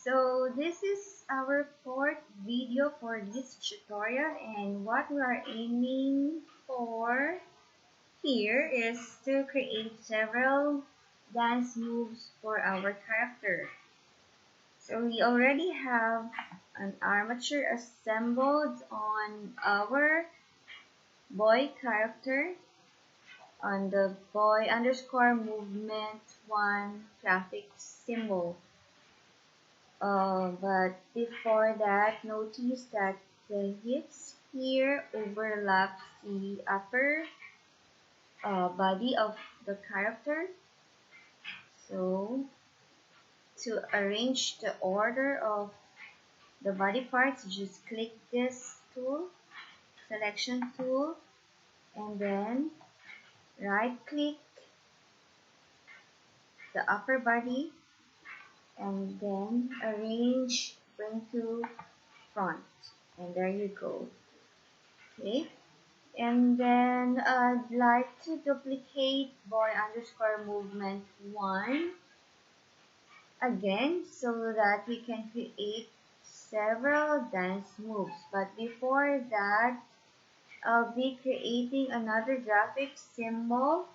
So this is our fourth video for this tutorial, and what we are aiming for here is to create several dance moves for our character. So we already have an armature assembled on our boy character on the boy underscore movement 1 graphic symbol. But before that, notice that the hips here overlaps the upper body of the character. So to arrange the order of the body parts, just click this tool, selection tool, and then right click the upper body and then arrange, bring to front, and there you go. Okay, and then I'd like to duplicate boy underscore movement 1 again so that we can create several dance moves. But before that, I'll be creating another graphic symbol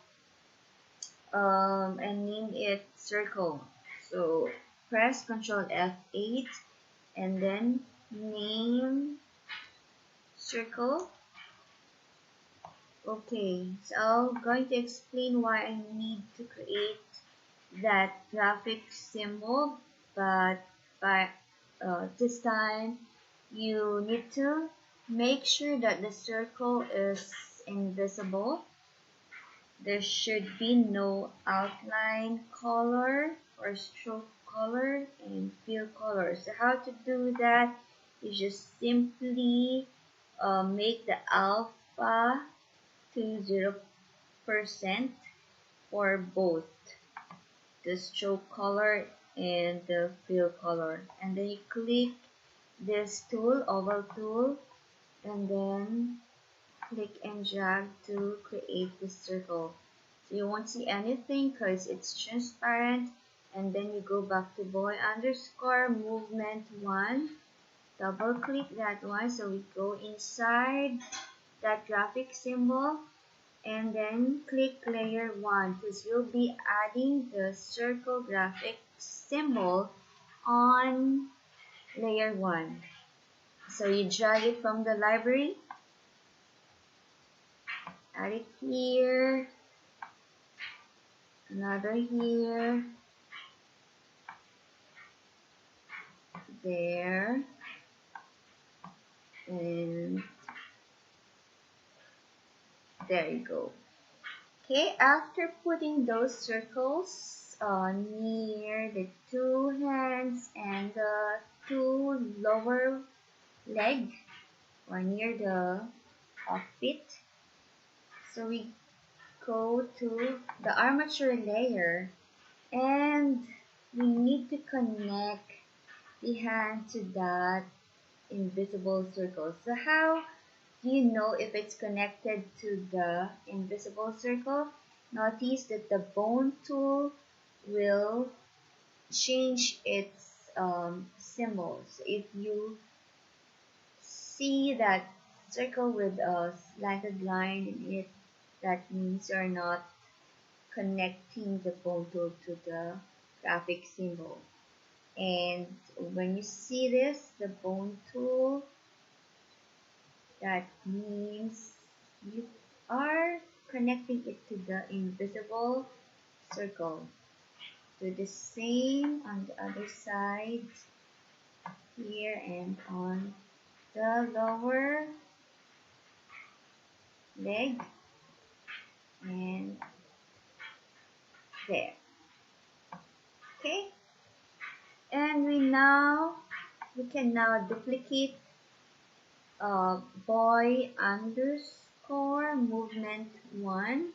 and name it circle. So press Ctrl F8 and then name circle. Okay, so I'm going to explain why I need to create that graphic symbol, but by this time you need to make sure that the circle is invisible. There should be no outline color or stroke color and fill color. So how to do that? You just simply make the alpha to 0% for both the stroke color and the fill color, and then you click this tool, oval tool, and then click and drag to create the circle. So you won't see anything because it's transparent, and then you go back to boy underscore movement 1, double click that one, so we go inside that graphic symbol, and then click layer 1 because we'll be adding the circle graphic symbol on layer 1. So you drag it from the library, add it here, another here, there, and there you go. Okay, after putting those circles near the two hands and the two lower leg or near the offbeat, so we go to the armature layer and we need to connect the hand to that invisible circle. So how do you know if it's connected to the invisible circle? Notice that the bone tool will change its symbols. If you see that circle with a slanted line in it, that means you're not connecting the bone tool to the graphic symbol. And when you see this, the bone tool, that means you are connecting it to the invisible circle. Do the same on the other side here and on the lower leg and there. Okay, and we can now duplicate boy underscore movement 1,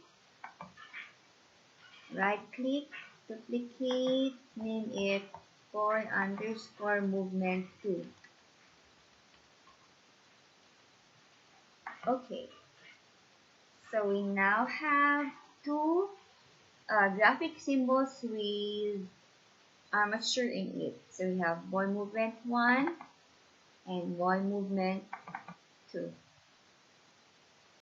right click, duplicate, name it boy underscore movement 2. Okay, so we now have two graphic symbols with armature in it. So we have ball movement 1 and ball movement 2.